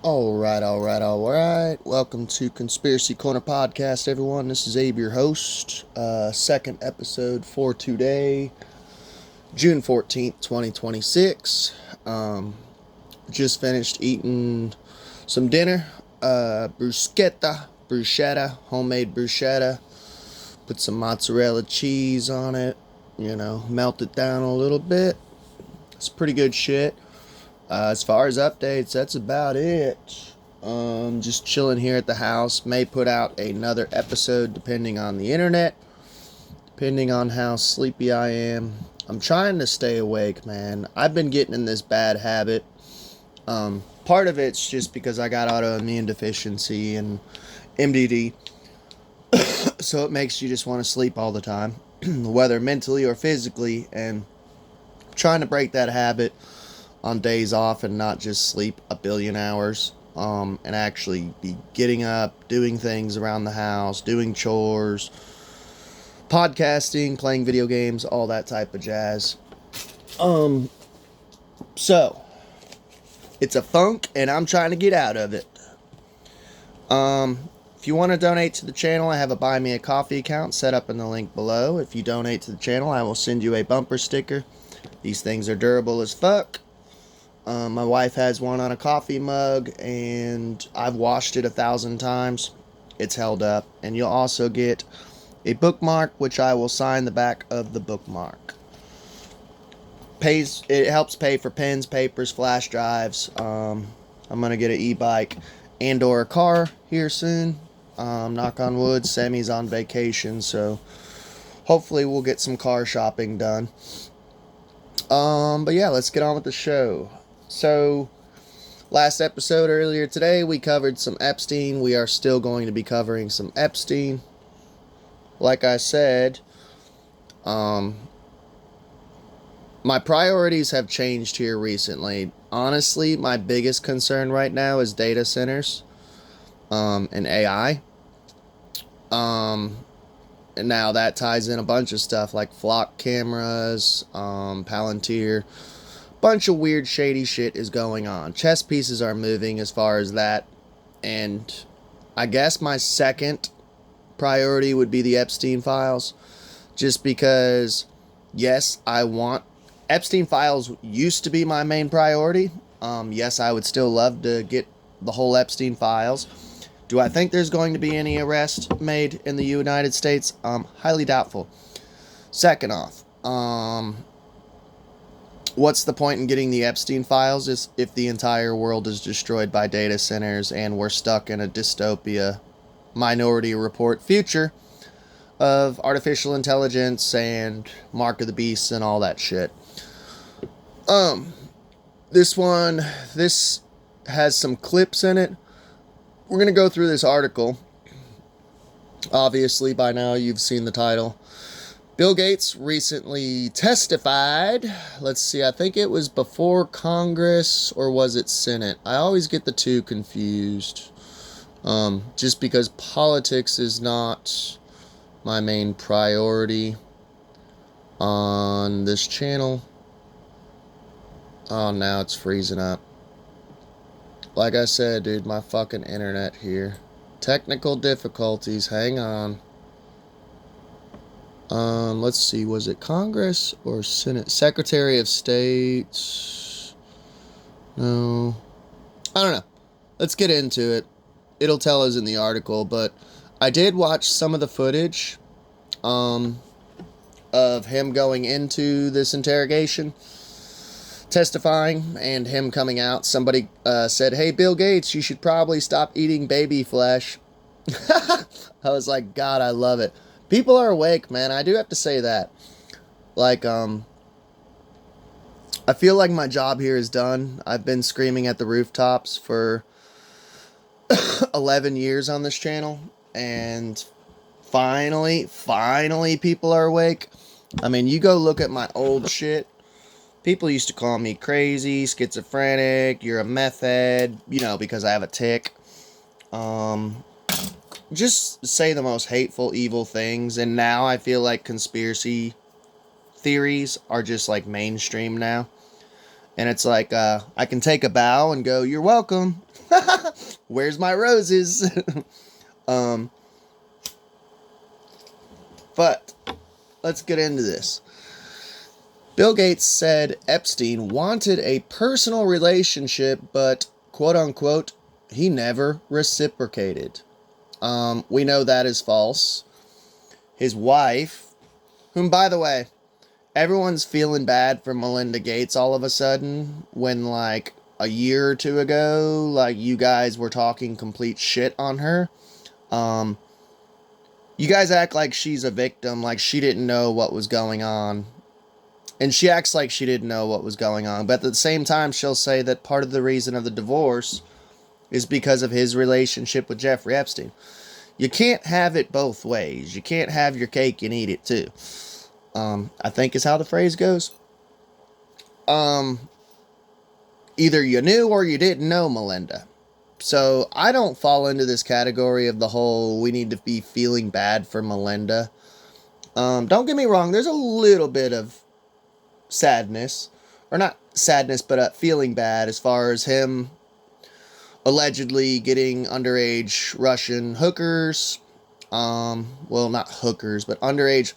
All right. Welcome to Conspiracy Corner Podcast, everyone. This is Abe, your host. Second episode for today, June 14th, 2026. Just finished eating some dinner. Bruschetta, homemade bruschetta. Put some mozzarella cheese on it, melt it down a little bit. It's pretty good shit. As far as updates, that's about it. Just chilling here at the house. May put out another episode depending on the internet, depending on how sleepy I am. I'm trying to stay awake, man. I've been getting in this bad habit. Part of it's just because I got autoimmune deficiency and MDD, so it makes you just want to sleep all the time, whether mentally or physically, and I'm trying to break that habit on days off and not just sleep a billion hours, and actually be getting up, doing things around the house, doing chores, podcasting, playing video games, all that type of jazz. So it's a funk and I'm trying to get out of it. If you want to donate to the channel, I have a Buy Me a Coffee account set up in the link below. If you donate to the channel, I will send you a bumper sticker. These things are durable as fuck. My wife has one on a coffee mug, and I've washed it 1,000 times. It's held up. And you'll also get a bookmark, which I will sign the back of the bookmark. It helps pay for pens, papers, flash drives. I'm going to get an e-bike and or a car here soon. Knock on wood, Sammy's on vacation, so hopefully we'll get some car shopping done. But yeah, let's get on with the show. So, last episode earlier today, we covered some Epstein. We are still going to be covering some Epstein. Like I said, my priorities have changed here recently. Honestly, my biggest concern right now is data centers, and AI. And now that ties in a bunch of stuff like flock cameras, Palantir. Bunch of weird shady shit is going on. Chess pieces are moving as far as that. And I guess my second priority would be the Epstein files. Just because, yes, Epstein files used to be my main priority. Yes, I would still love to get the whole Epstein files. Do I think there's going to be any arrest made in the United States? Highly doubtful. Second off, what's the point in getting the Epstein files if the entire world is destroyed by data centers and we're stuck in a dystopia, Minority Report future of artificial intelligence and Mark of the Beast and all that shit? This has some clips in it. We're going to go through this article. Obviously, by now you've seen the title. Bill Gates recently testified. Let's see, I think it was before Congress, or was it Senate? I always get the two confused. Just because politics is not my main priority on this channel. Oh, now it's freezing up. Like I said, dude, my fucking internet here. Technical difficulties, hang on. Let's see, was it Congress or Senate? Secretary of State? No. I don't know. Let's get into it. It'll tell us in the article, but I did watch some of the footage, of him going into this interrogation, testifying, and him coming out. Somebody said, "Hey, Bill Gates, you should probably stop eating baby flesh." I was like, God, I love it. People are awake, man. I do have to say that. Like, I feel like my job here is done. I've been screaming at the rooftops for 11 years on this channel, and finally, people are awake. I mean, you go look at my old shit. People used to call me crazy, schizophrenic, you're a meth head, because I have a tick. Just say the most hateful, evil things, and now I feel like conspiracy theories are just like mainstream now. And it's like, I can take a bow and go, "You're welcome." Where's my roses? um, but let's get into this. Bill Gates said Epstein wanted a personal relationship, but quote unquote, he never reciprocated. We know that is false. His wife, whom by the way, everyone's feeling bad for Melinda Gates all of a sudden when like a year or two ago, like you guys were talking complete shit on her. You guys act like she's a victim, like she didn't know what was going on. And she acts like she didn't know what was going on. But at the same time, she'll say that part of the reason of the divorce is because of his relationship with Jeffrey Epstein. You can't have it both ways. You can't have your cake and eat it too. I think is how the phrase goes. Either you knew or you didn't know Melinda. So I don't fall into this category of the whole we need to be feeling bad for Melinda. Don't get me wrong, there's a little bit of sadness, or not sadness, but feeling bad as far as him allegedly getting underage Russian hookers, well, not hookers, but underage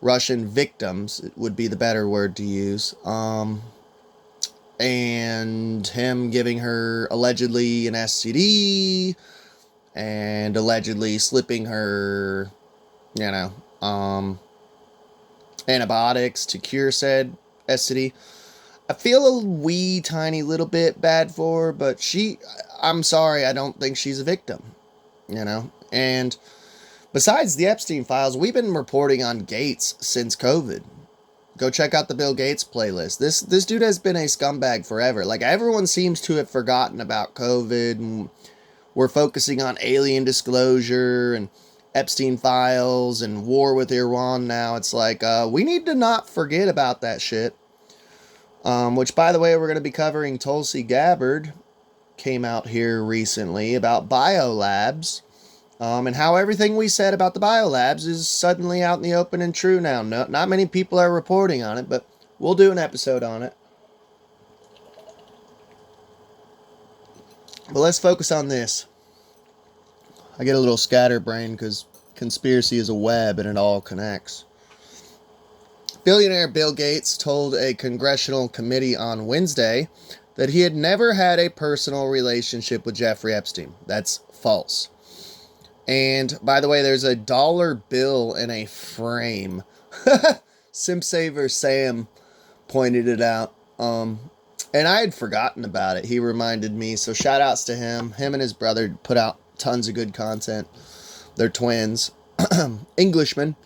Russian victims, it would be the better word to use, and him giving her allegedly an STD, and allegedly slipping her, antibiotics to cure said STD. I feel a wee tiny little bit bad for her, but I'm sorry, I don't think she's a victim, and besides the Epstein files, we've been reporting on Gates since COVID. Go check out the Bill Gates playlist. This dude has been a scumbag forever. Like, everyone seems to have forgotten about COVID, and we're focusing on alien disclosure and Epstein files and war with Iran now. It's like, we need to not forget about that shit. Which, by the way, we're going to be covering. Tulsi Gabbard came out here recently about biolabs, and how everything we said about the biolabs is suddenly out in the open and true now. No, not many people are reporting on it, but we'll do an episode on it. But let's focus on this. I get a little scatterbrained because conspiracy is a web and it all connects. Billionaire Bill Gates told a congressional committee on Wednesday that he had never had a personal relationship with Jeffrey Epstein. That's false. And, by the way, there's a dollar bill in a frame. Simp Saver Sam pointed it out. And I had forgotten about it. He reminded me. So shout outs to him. Him and his brother put out tons of good content. They're twins. Englishmen.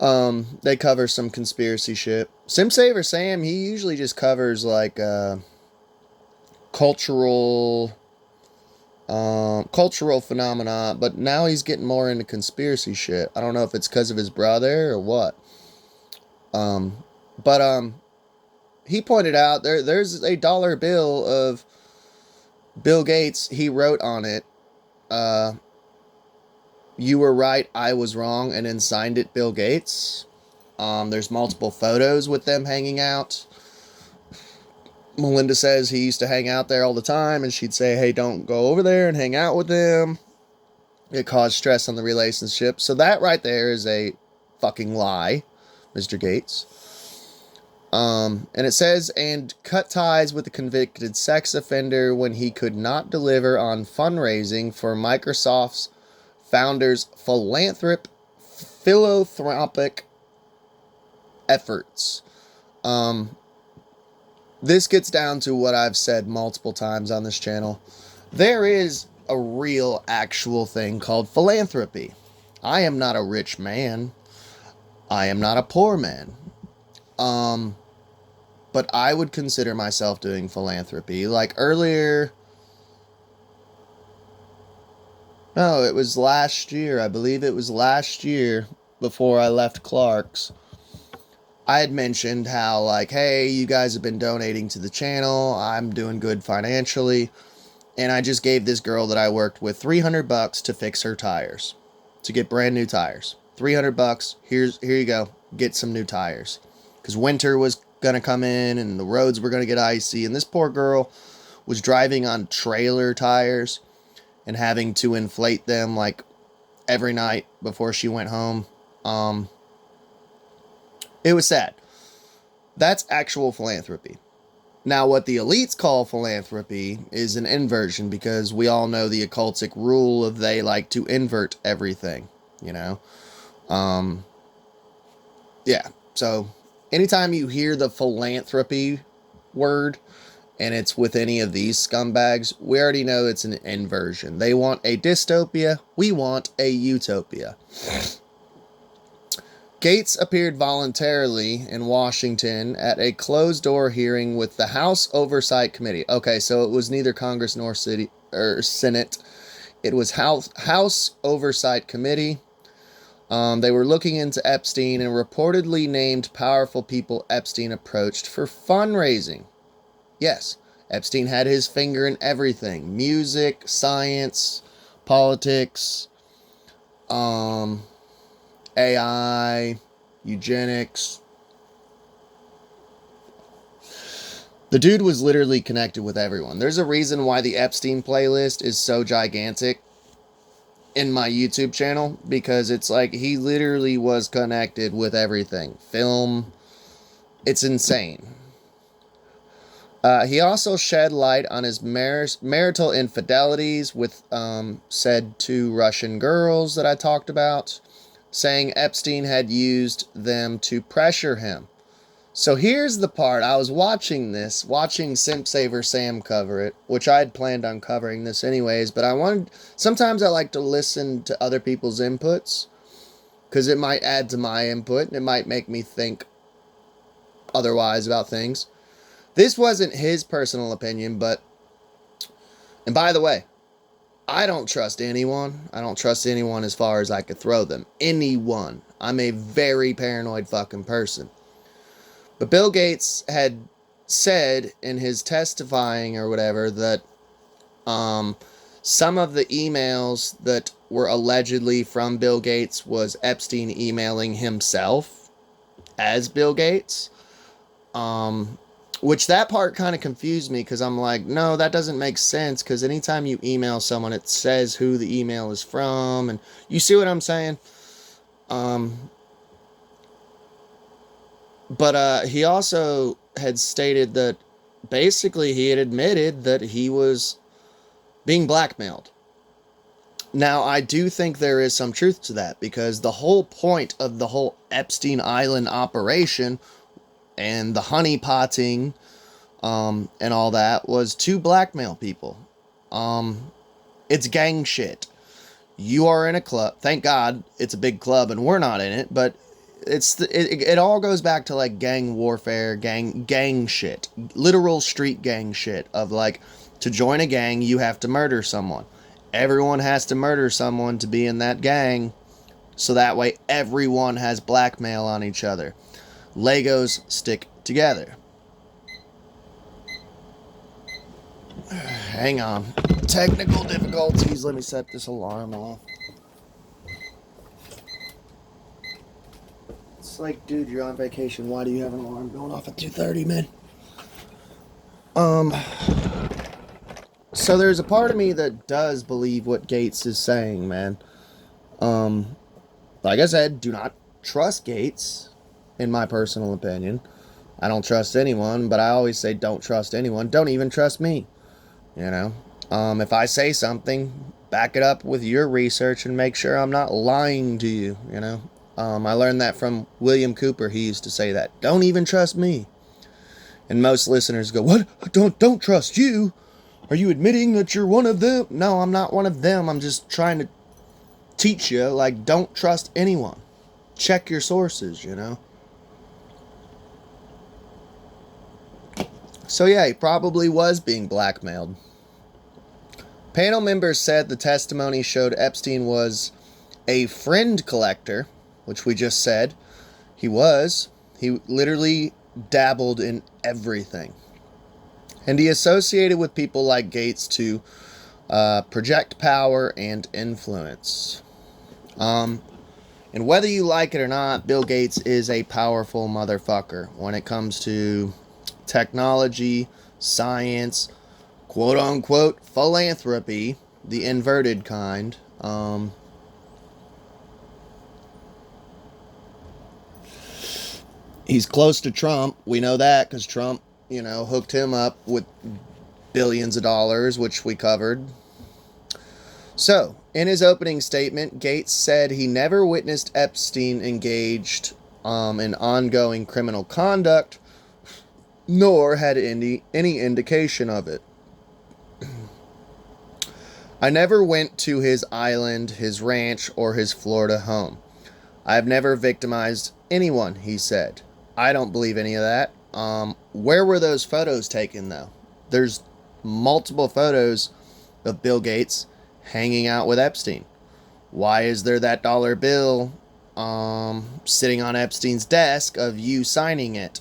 They cover some conspiracy shit. Simp Saver Sam, he usually just covers like cultural phenomena, but now he's getting more into conspiracy shit. I don't know if it's because of his brother or what. But he pointed out there's a dollar bill of Bill Gates. He wrote on it, "You were right, I was wrong," and then signed it Bill Gates. There's multiple photos with them hanging out. Melinda says he used to hang out there all the time, and she'd say, hey, don't go over there and hang out with them. It caused stress on the relationship. So that right there is a fucking lie, Mr. Gates. And it says, and cut ties with a convicted sex offender when he could not deliver on fundraising for Microsoft's founder's philanthropic efforts. This gets down to what I've said multiple times on this channel. There is a real, actual thing called philanthropy. I am not a rich man. I am not a poor man. But I would consider myself doing philanthropy. Like earlier... No, it was last year. I believe it was last year before I left Clark's. I had mentioned how, like, hey, you guys have been donating to the channel. I'm doing good financially. And I just gave this girl that I worked with $300 to fix her tires. To get brand new tires. $300. Here you go. Get some new tires. Because winter was going to come in and the roads were going to get icy. And this poor girl was driving on trailer tires and having to inflate them like every night before she went home. It was sad. That's actual philanthropy. Now, what the elites call philanthropy is an inversion, because we all know the occultic rule of they like to invert everything, you know? Yeah, so anytime you hear the philanthropy word and it's with any of these scumbags, we already know it's an inversion. They want a dystopia, we want a utopia. Gates appeared voluntarily in Washington at a closed-door hearing with the House Oversight Committee. Okay, so it was neither Congress nor Senate. It was House Oversight Committee. They were looking into Epstein and reportedly named powerful people Epstein approached for fundraising. Yes, Epstein had his finger in everything. Music, science, politics, AI, eugenics. The dude was literally connected with everyone. There's a reason why the Epstein playlist is so gigantic in my YouTube channel, because it's like he literally was connected with everything. Film. It's insane. He also shed light on his marital infidelities with said 2 Russian girls that I talked about, saying Epstein had used them to pressure him. So here's the part. I was watching Simp Saver Sam cover it, which I had planned on covering this anyways, but sometimes I like to listen to other people's inputs, because it might add to my input, and it might make me think otherwise about things. This wasn't his personal opinion, and by the way, I don't trust anyone. I don't trust anyone as far as I could throw them. Anyone. I'm a very paranoid fucking person. But Bill Gates had said in his testifying or whatever that some of the emails that were allegedly from Bill Gates was Epstein emailing himself as Bill Gates. Which that part kind of confused me, because I'm like, no, that doesn't make sense, because anytime you email someone, it says who the email is from, and you see what I'm saying? But he also had stated that basically he had admitted that he was being blackmailed. Now, I do think there is some truth to that, because the whole point of the whole Epstein Island operation and the honeypotting and all that was to blackmail people. It's gang shit. You are in a club. Thank God it's a big club and we're not in it, but it all goes back to like gang warfare, gang shit. Literal street gang shit of like, to join a gang, you have to murder someone. Everyone has to murder someone to be in that gang, so that way everyone has blackmail on each other. Legos stick together. Hang on. Technical difficulties. Let me set this alarm off. It's like, dude, you're on vacation. Why do you have an alarm going off at 2:30, man? So there's a part of me that does believe what Gates is saying, man. Like I said, do not trust Gates, in my personal opinion. I don't trust anyone, but I always say don't trust anyone. Don't even trust me. You know? If I say something, back it up with your research and make sure I'm not lying to you, you know? I learned that from William Cooper. He used to say that. Don't even trust me. And most listeners go, what? Don't trust you? Are you admitting that you're one of them? No, I'm not one of them. I'm just trying to teach you, like, don't trust anyone. Check your sources, you know? So yeah, he probably was being blackmailed. Panel members said the testimony showed Epstein was a friend collector, which we just said he was. He literally dabbled in everything. And he associated with people like Gates to project power and influence. And whether you like it or not, Bill Gates is a powerful motherfucker when it comes to technology, science, quote unquote philanthropy, the inverted kind. He's close to Trump. We know that because Trump, hooked him up with billions of dollars, which we covered. So, in his opening statement, Gates said he never witnessed Epstein engaged in ongoing criminal conduct, nor had any indication of it. I never went to his island, his ranch, or his Florida home. I have never victimized anyone, he said. I don't believe any of that. Where were those photos taken, though? There's multiple photos of Bill Gates hanging out with Epstein. Why is there that dollar bill sitting on Epstein's desk of you signing it?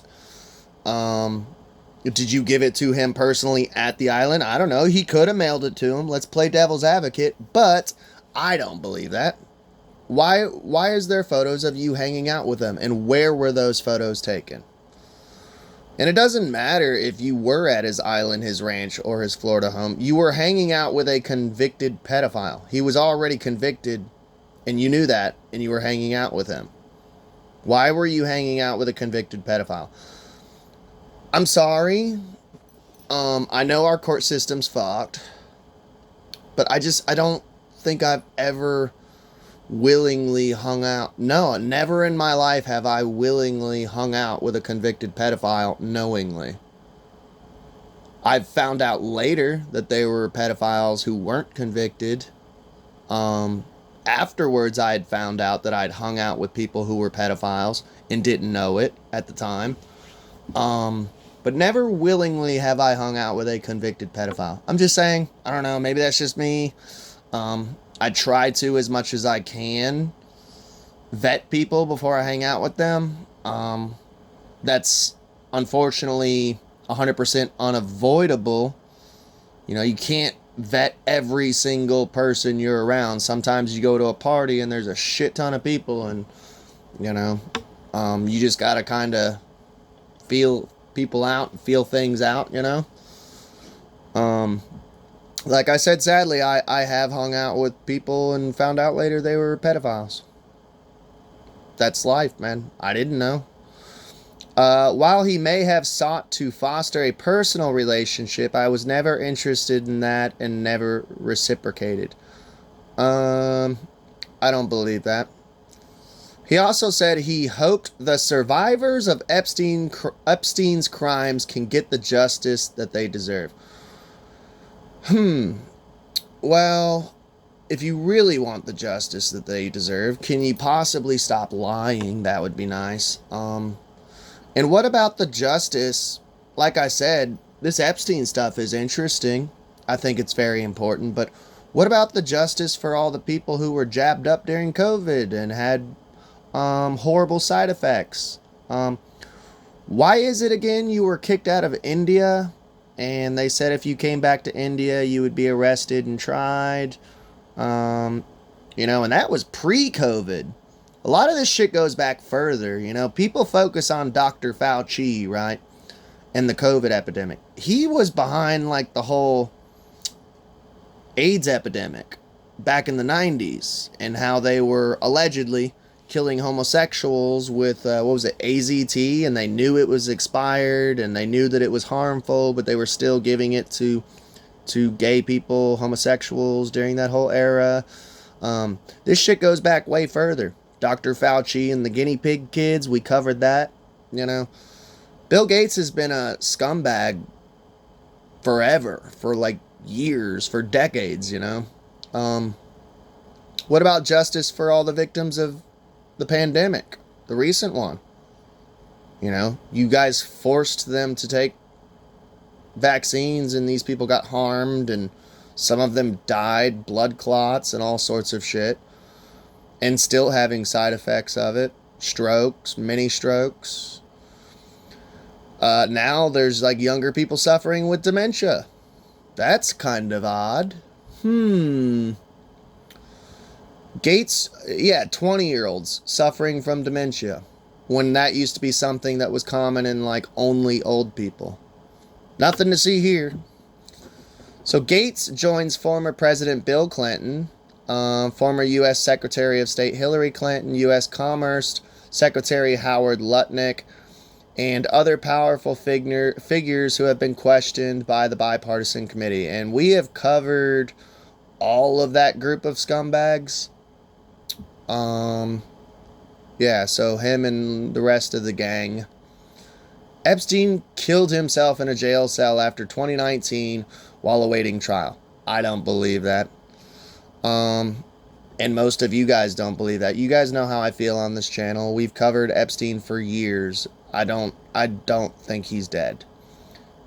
Did you give it to him personally at the island? I don't know. He could have mailed it to him. Let's play devil's advocate, but I don't believe that. Why is there photos of you hanging out with them, and where were those photos taken? And it doesn't matter if you were at his island, his ranch, or his Florida home. You were hanging out with a convicted pedophile. He was already convicted, and you knew that, and you were hanging out with him. Why were you hanging out with a convicted pedophile? I'm sorry. I know our court system's fucked, but I don't think I've ever willingly hung out. No, never in my life have I willingly hung out with a convicted pedophile knowingly. I've found out later that they were pedophiles who weren't convicted. Afterwards, I had found out that I'd hung out with people who were pedophiles and didn't know it at the time. But never willingly have I hung out with a convicted pedophile. I'm just saying, I don't know, maybe that's just me. I try to, as much as I can, vet people before I hang out with them. That's unfortunately 100% unavoidable. You can't vet every single person you're around. Sometimes you go to a party and there's a shit ton of people, and you just gotta kind of feel people out and feel things out. Like I said, sadly, I have hung out with people and found out later they were pedophiles. That's life, man. I didn't know. While he may have sought to foster a personal relationship, I was never interested in that and never reciprocated. I don't believe that. He also said he hoped the survivors of Epstein's crimes can get the justice that they deserve. Well, if you really want the justice that they deserve, can you possibly stop lying? That would be nice. And what about the justice? Like I said, this Epstein stuff is interesting. I think it's very important. But what about the justice for all the people who were jabbed up during COVID and had horrible side effects? Why is it again you were kicked out of India? And they said if you came back to India, you would be arrested and tried. And that was pre-COVID. A lot of this shit goes back further. People focus on Dr. Fauci, right? And the COVID epidemic. He was behind, the whole AIDS epidemic back in the 90s. And how they were allegedly killing homosexuals with, AZT, and they knew it was expired, and they knew that it was harmful, but they were still giving it to gay people, homosexuals during that whole era. This shit goes back way further. Dr. Fauci and the guinea pig kids, we covered that, Bill Gates has been a scumbag forever, for years, for decades, What about justice for all the victims of the pandemic, the recent one? You guys forced them to take vaccines, and these people got harmed, and some of them died, blood clots and all sorts of shit, and still having side effects of it, strokes, mini strokes. Now there's younger people suffering with dementia. That's kind of odd. Gates, 20-year-olds suffering from dementia, when that used to be something that was common in only old people. Nothing to see here. So Gates joins former President Bill Clinton, former U.S. Secretary of State Hillary Clinton, U.S. Commerce Secretary Howard Lutnick, and other powerful figures who have been questioned by the bipartisan committee. And we have covered all of that group of scumbags. Yeah, so him and the rest of the gang. Epstein killed himself in a jail cell after 2019 while awaiting trial. I don't believe that. And most of you guys don't believe that. You guys know how I feel on this channel. We've covered Epstein for years. I don't think he's dead.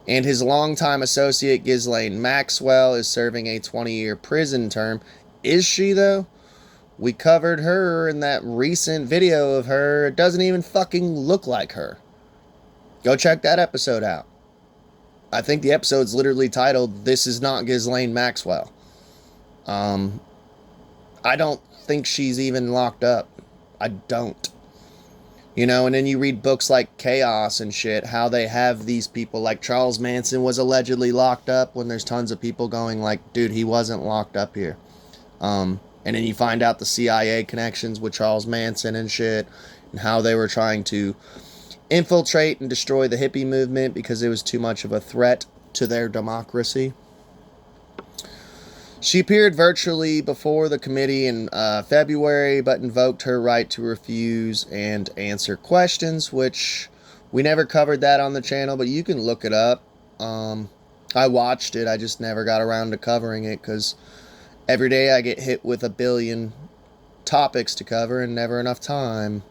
And his longtime associate Ghislaine Maxwell is serving a 20-year prison term. Is she, though? We covered her in that recent video of her. It doesn't even fucking look like her. Go check that episode out. I think the episode's literally titled, "This is not Ghislaine Maxwell." I don't think she's even locked up. I don't. You know, and then you read books like Chaos and shit, how they have these people, like Charles Manson was allegedly locked up, when there's tons of people going like, dude, he wasn't locked up here. And then you find out the CIA connections with Charles Manson and shit, and how they were trying to infiltrate and destroy the hippie movement because it was too much of a threat to their democracy. She appeared virtually before the committee in February, but invoked her right to refuse and answer questions, which we never covered that on the channel, but you can look it up. I watched it, I just never got around to covering it, because every day I get hit with a billion topics to cover and never enough time.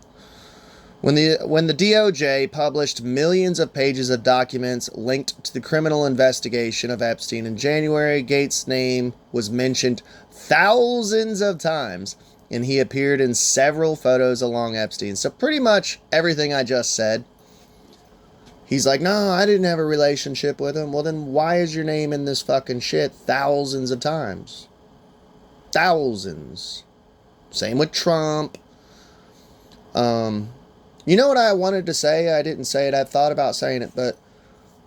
When the DOJ published millions of pages of documents linked to the criminal investigation of Epstein in January, Gates' name was mentioned thousands of times, and he appeared in several photos along Epstein. So pretty much everything I just said. He's like, no, I didn't have a relationship with him. Well, then why is your name in this fucking shit thousands of times? Thousands. Same with Trump. You know what I wanted to say? I didn't say it. I thought about saying it, but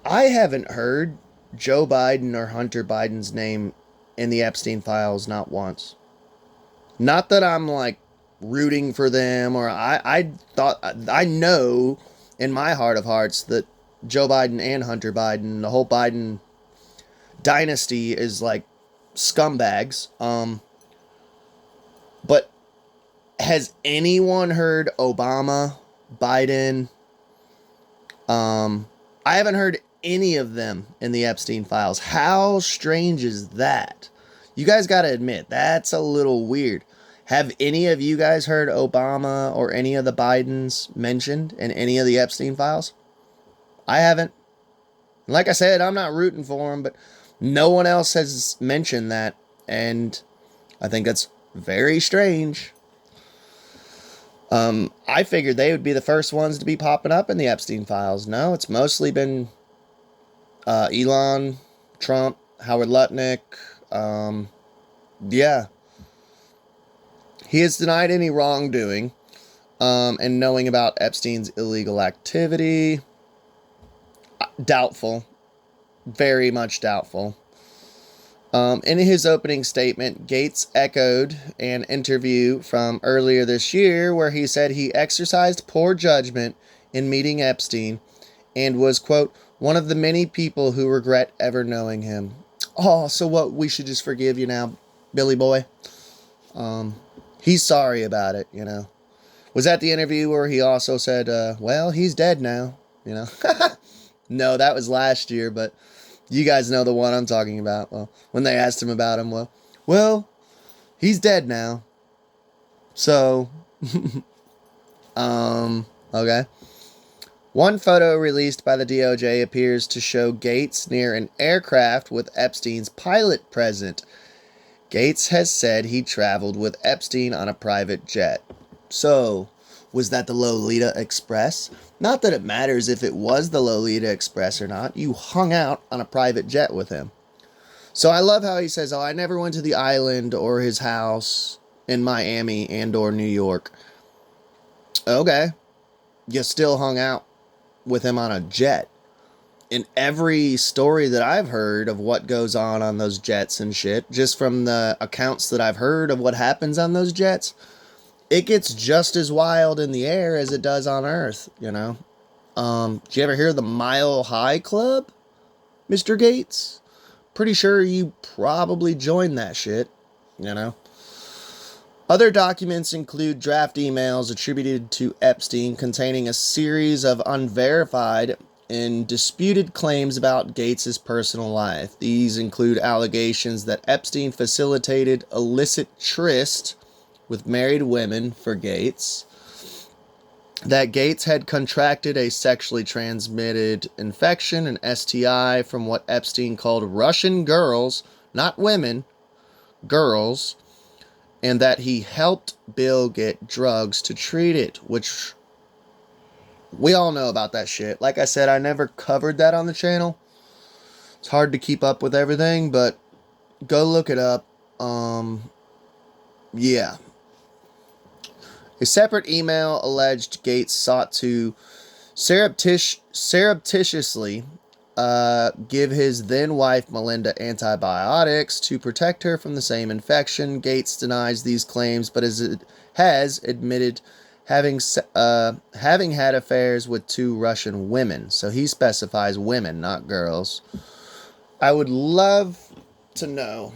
I haven't heard Joe Biden or Hunter Biden's name in the Epstein files not once. Not that I'm like rooting for them, or I know in my heart of hearts that Joe Biden and Hunter Biden, the whole Biden dynasty, is like scumbags. But has anyone heard Obama, Biden? I haven't heard any of them in the Epstein files. How strange is that? You guys got to admit, that's a little weird. Have any of you guys heard Obama or any of the Bidens mentioned in any of the Epstein files? I haven't. Like I said, I'm not rooting for them, but no one else has mentioned that, and I think that's very strange. I figured they would be the first ones to be popping up in the Epstein files. No, it's mostly been Elon, Trump, Howard Lutnick. Yeah. He has denied any wrongdoing and knowing about Epstein's illegal activity. Doubtful. Very much doubtful. In his opening statement, Gates echoed an interview from earlier this year where he said he exercised poor judgment in meeting Epstein and was, quote, one of the many people who regret ever knowing him. Oh, so what? We should just forgive you now, Billy boy? He's sorry about it, you know. Was that the interview where he also said, well, he's dead now, you know? No, that was last year, but you guys know the one I'm talking about. Well, when they asked him about him, well, he's dead now. So, okay. One photo released by the DOJ appears to show Gates near an aircraft with Epstein's pilot present. Gates has said he traveled with Epstein on a private jet. So, was that the Lolita Express? Not that it matters if it was the Lolita Express or not. You hung out on a private jet with him. So I love how he says, oh, I never went to the island or his house in Miami and or New York. Okay. You still hung out with him on a jet. in every story that I've heard of what goes on those jets and shit, just from the accounts that I've heard of what happens on those jets, it gets just as wild in the air as it does on Earth, you know? Did you ever hear of the Mile High Club, Mr. Gates? Pretty sure you probably joined that shit, you know? Other documents include draft emails attributed to Epstein containing a series of unverified and disputed claims about Gates's personal life. These include allegations that Epstein facilitated illicit tryst with married women for Gates, that Gates had contracted a sexually transmitted infection, an STI, from what Epstein called Russian girls, not women, girls, and that he helped Bill get drugs to treat it, which we all know about that shit. Like I said, I never covered that on the channel. It's hard to keep up with everything, but go look it up. Yeah. A separate email alleged Gates sought to surreptitiously give his then wife Melinda antibiotics to protect her from the same infection. Gates denies these claims, but has admitted having had affairs with 2 Russian women. So he specifies women, not girls. I would love to know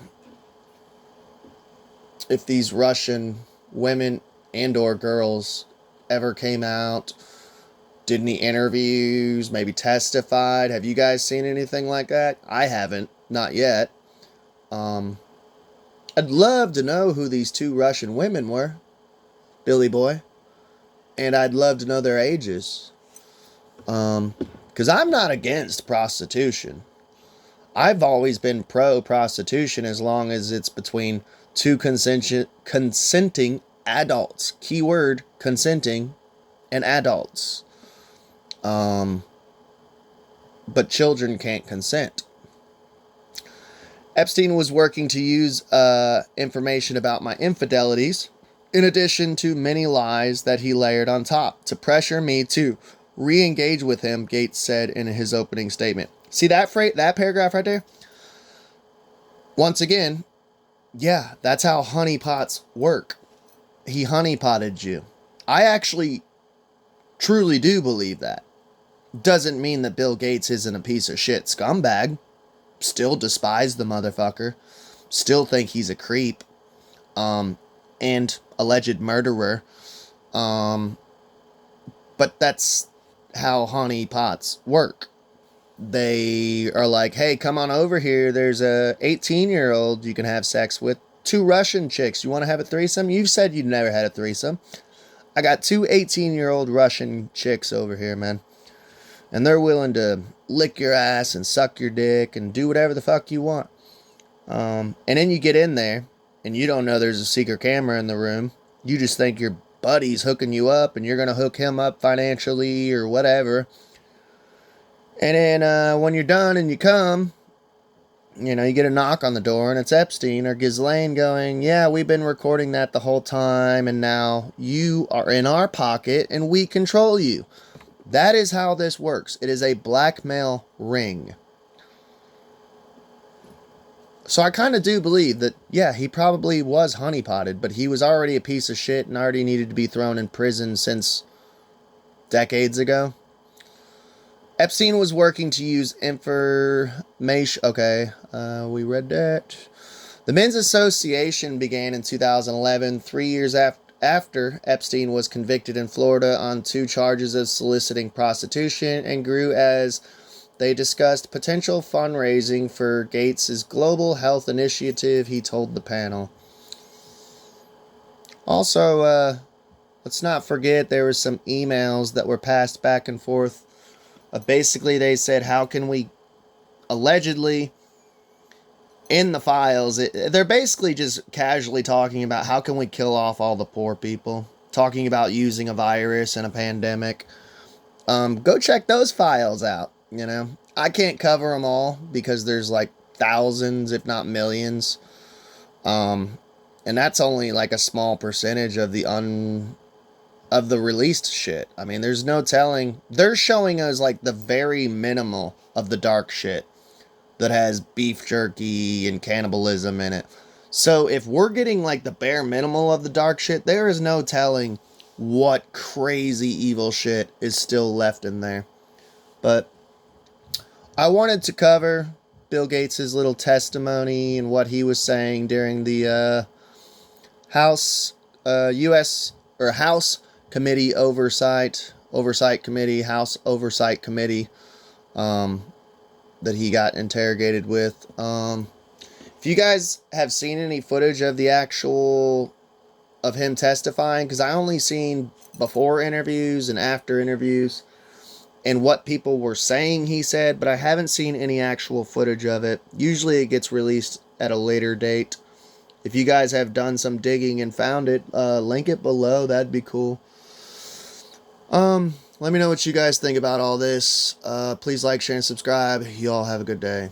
if these Russian women and or girls ever came out, did any interviews, maybe testified. Have you guys seen anything like that? I haven't, not yet. I'd love to know who these 2 Russian women were, Billy Boy, and I'd love to know their ages. Because I'm not against prostitution. I've always been pro-prostitution as long as it's between 2 consenting adults. Keyword, consenting and adults. But children can't consent. Epstein was working to use information about my infidelities, in addition to many lies that he layered on top, to pressure me to re-engage with him, Gates said in his opening statement. See that that paragraph right there? Once again, yeah, that's how honeypots work. He honeypotted you. I actually truly do believe that. Doesn't mean that Bill Gates isn't a piece of shit scumbag. Still despise the motherfucker. Still think he's a creep. And alleged murderer. But that's how honeypots work. They are like, hey, come on over here. There's a 18-year-old you can have sex with. 2 Russian chicks. You want to have a threesome? You said you'd never had a threesome. I got 2 18-year-old Russian chicks over here, man. And they're willing to lick your ass and suck your dick and do whatever the fuck you want. And then you get in there, and you don't know there's a secret camera in the room. You just think your buddy's hooking you up, and you're going to hook him up financially or whatever. And then when you're done and you come, you know, you get a knock on the door, and it's Epstein or Ghislaine going, yeah, we've been recording that the whole time, and now you are in our pocket, and we control you. That is how this works. It is a blackmail ring. So I kind of do believe that, yeah, he probably was honeypotted, but he was already a piece of shit and already needed to be thrown in prison since decades ago. Epstein was working to use information. Okay, we read that. The Men's Association began in 2011, 3 years after Epstein was convicted in Florida on 2 charges of soliciting prostitution, and grew as they discussed potential fundraising for Gates' global health initiative, he told the panel. Also, let's not forget there were some emails that were passed back and forth. Basically, they said, how can we, allegedly, in the files, they're basically just casually talking about how can we kill off all the poor people. Talking about using a virus and a pandemic. Go check those files out, you know. I can't cover them all because there's like thousands, if not millions. And that's only like a small percentage of the of the released shit. I mean, there's no telling. They're showing us like the very minimal of the dark shit that has beef jerky and cannibalism in it. So if we're getting like the bare minimal of the dark shit, there is no telling what crazy evil shit is still left in there. But I wanted to cover Bill Gates' little testimony and what he was saying during the House U.S. or House Committee Oversight Committee, House Oversight Committee, that he got interrogated with. If you guys have seen any footage of the actual of him testifying, because I only seen before interviews and after interviews and what people were saying he said, but I haven't seen any actual footage of it. Usually it gets released at a later date. If you guys have done some digging and found it, link it below. That'd be cool. Let me know what you guys think about all this. Please like, share, and subscribe. You all have a good day.